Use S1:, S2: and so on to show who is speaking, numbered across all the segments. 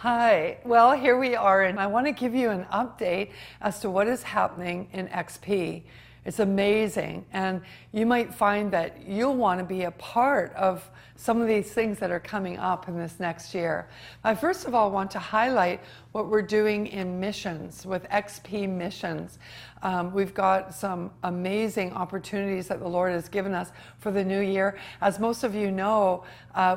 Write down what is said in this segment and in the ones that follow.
S1: Hi, well, here we are, and I want to give you an update as to what is happening in XP. It's amazing, and you might find that you'll want to be a part of some of these things that are coming up in this next year. I first of all want to highlight what we're doing in missions with XP Missions. We've got some amazing opportunities that the Lord has given us for the new year. As most of you know,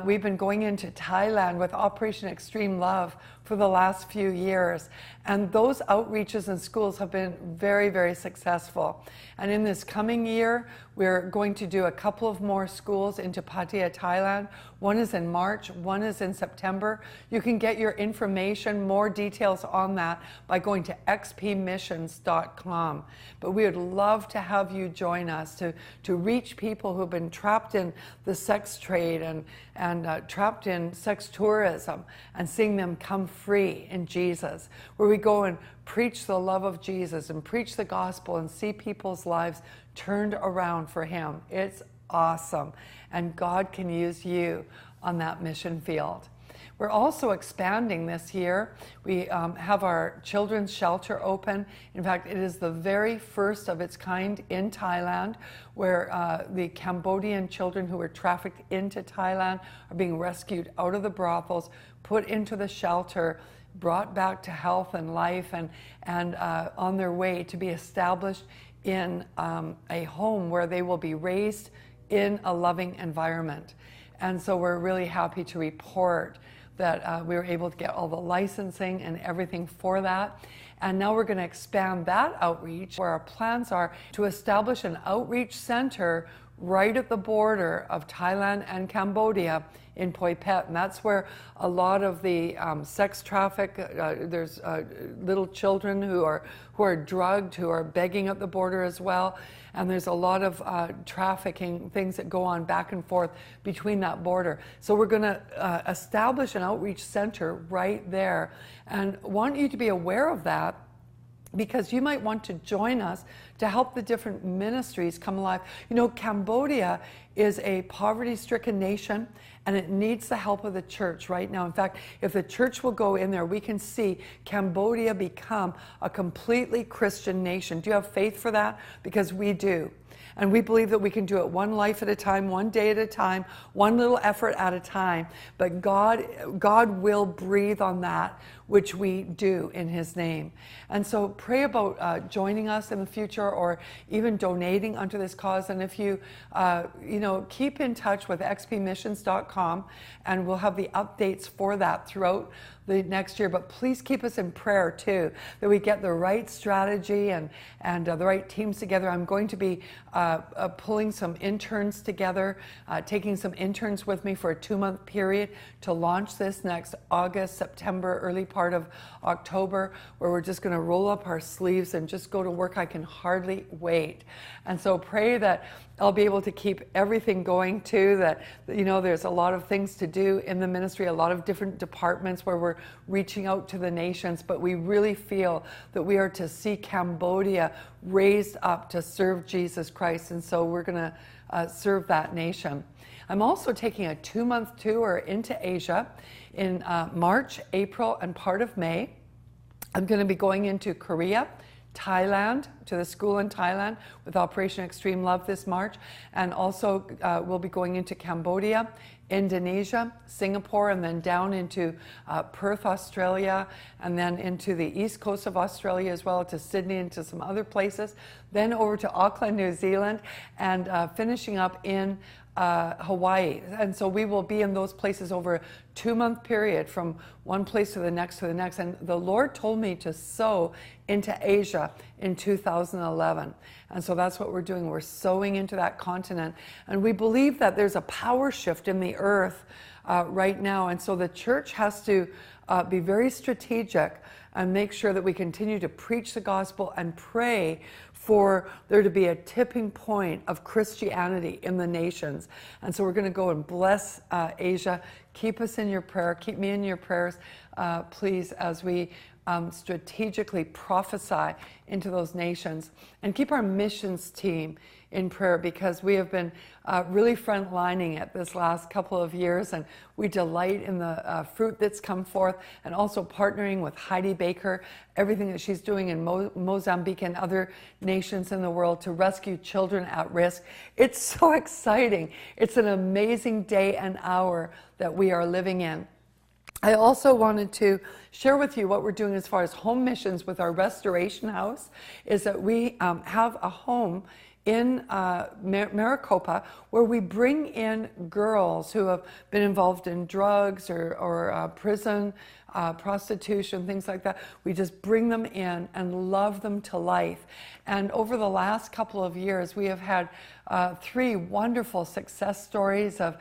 S1: we've been going into Thailand with Operation Extreme Love for the last few years. And those outreaches in schools have been very, very successful. And in this coming year, we're going to do a couple of more schools into Pattaya, Thailand. One is in March, one is in September. You can get your information, more details on that by going to xpmissions.com. But we would love to have you join us to reach people who've been trapped in the sex trade and trapped in sex tourism and seeing them come free in Jesus, where we go and preach the love of Jesus and preach the gospel and see people's lives turned around for Him. It's awesome, and God can use you on that mission field. We're also expanding this year. We have our children's shelter open. In fact, it is the very first of its kind in Thailand, where the Cambodian children who were trafficked into Thailand are being rescued out of the brothels, put into the shelter, brought back to health and life, and on their way to be established in a home where they will be raised in a loving environment. And so we're really happy to report that we were able to get all the licensing and everything for that. And now we're going to expand that outreach, where our plans are to establish an outreach center right at the border of Thailand and Cambodia in Phoi Phet. And that's where a lot of the sex traffic, there's little children who are drugged, who are begging at the border as well. And there's a lot of trafficking things that go on back and forth between that border. So we're going to establish an outreach center right there, and want you to be aware of that, because you might want to join us to help the different ministries come alive. You know, Cambodia is a poverty-stricken nation, and it needs the help of the church right now. In fact, if the church will go in there, we can see Cambodia become a completely Christian nation. Do you have faith for that? Because we do. And we believe that we can do it one life at a time, one day at a time, one little effort at a time. But God will breathe on that which we do in His name. And so pray about joining us in the future, or even donating unto this cause. And if you, keep in touch with xpmissions.com, and we'll have the updates for that throughout the next year. But please keep us in prayer too, that we get the right strategy and the right teams together. I'm going to be pulling some interns together, taking some interns with me for a 2-month period to launch this next August, September, early part of October, where we're just going to roll up our sleeves and just go to work. I can hardly wait. And so pray that I'll be able to keep everything going too, that, there's a lot of things to do in the ministry, a lot of different departments where we're reaching out to the nations, but we really feel that we are to see Cambodia raised up to serve Jesus Christ, and so we're going to serve that nation. I'm also taking a 2-month tour into Asia in March, April, and part of May. I'm going to be going into Korea, Thailand, to the school in Thailand with Operation Extreme Love this March, and also we'll be going into Cambodia, Indonesia, Singapore, and then down into Perth, Australia, and then into the east coast of Australia as well, to Sydney and to some other places, then over to Auckland, New Zealand, and finishing up in Hawaii. And so we will be in those places over a 2-month period, from one place to the next to the next. And the Lord told me to sow into Asia in 2011. And so that's what we're doing. We're sowing into that continent. And we believe that there's a power shift in the earth right now. And so the church has to be very strategic and make sure that we continue to preach the gospel and pray for there to be a tipping point of Christianity in the nations. And so we're going to go and bless Asia. Keep us in your prayer. Keep me in your prayers, please, as we strategically prophesy into those nations. And keep our missions team in prayer, because we have been really frontlining it this last couple of years, and we delight in the fruit that's come forth. and also partnering with Heidi Baker, everything that she's doing in Mozambique and other nations in the world to rescue children at risk. It's so exciting. It's an amazing day and hour that we are living in. I also wanted to share with you what we're doing as far as home missions with our restoration house, is that we have a home in Maricopa where we bring in girls who have been involved in drugs or prison, prostitution, things like that. We just bring them in and love them to life. And over the last couple of years, we have had 3 wonderful success stories of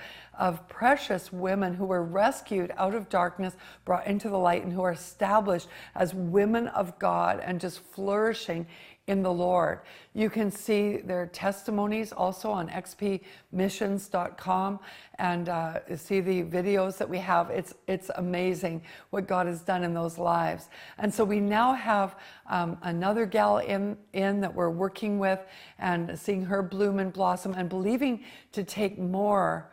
S1: precious women who were rescued out of darkness, brought into the light, and who are established as women of God and just flourishing in the Lord. You can see their testimonies also on xpmissions.com and see the videos that we have. It's amazing what God has done in those lives. And so we now have another gal in that we're working with and seeing her bloom and blossom and believing to take more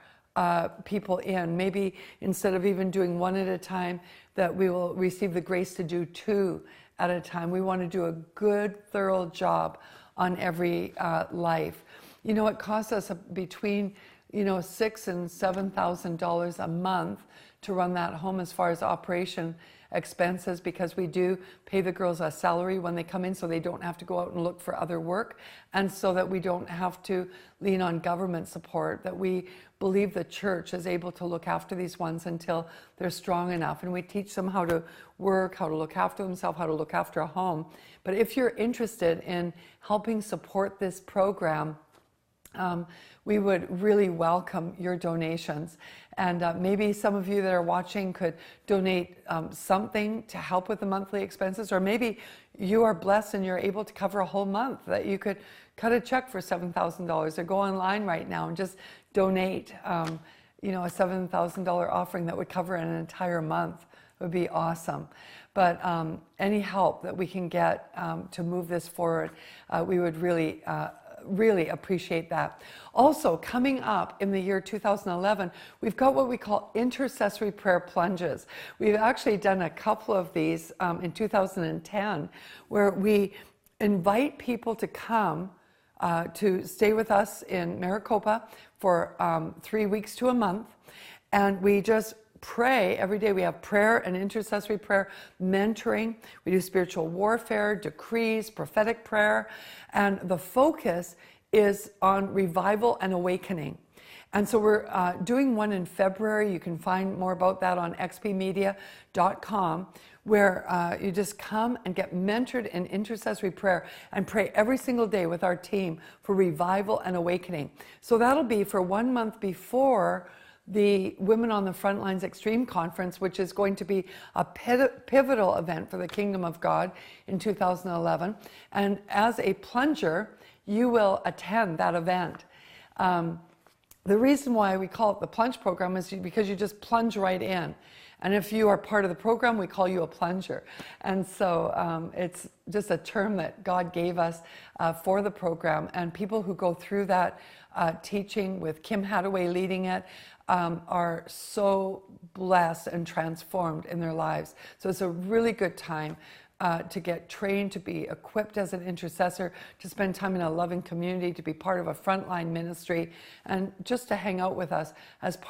S1: people in. Maybe instead of even doing 1 at a time, that we will receive the grace to do 2 at a time. We want to do a good, thorough job on every life. You know, it costs us between $6,000 and $7,000 a month to run that home as far as operation expenses, because we do pay the girls a salary when they come in so they don't have to go out and look for other work, and so that we don't have to lean on government support, that we believe the church is able to look after these ones until they're strong enough. And we teach them how to work, how to look after themselves, how to look after a home. But if you're interested in helping support this program, we would really welcome your donations. And maybe some of you that are watching could donate something to help with the monthly expenses, or maybe you are blessed and you're able to cover a whole month, that you could cut a check for $7,000 or go online right now and just donate a $7,000 offering that would cover an entire month. It would be awesome. But any help that we can get to move this forward, we would really appreciate that. Also, coming up in the year 2011, we've got what we call intercessory prayer plunges. We've actually done a couple of these in 2010, where we invite people to come to stay with us in Maricopa for 3 weeks to a month, and we just pray every day. We have prayer and intercessory prayer, mentoring. We do spiritual warfare, decrees, prophetic prayer, and the focus is on revival and awakening. And so we're doing one in February. You can find more about that on xpmedia.com, where you just come and get mentored in intercessory prayer and pray every single day with our team for revival and awakening. So that'll be for 1 month before the Women on the Frontlines Extreme Conference, which is going to be a pivotal event for the Kingdom of God in 2011. And as a plunger, you will attend that event. The reason why we call it the plunge program is because you just plunge right in. And if you are part of the program, we call you a plunger. And so it's just a term that God gave us for the program. And people who go through that teaching with Kim Hadaway leading it are so blessed and transformed in their lives. So it's a really good time to get trained, to be equipped as an intercessor, to spend time in a loving community, to be part of a frontline ministry, and just to hang out with us as part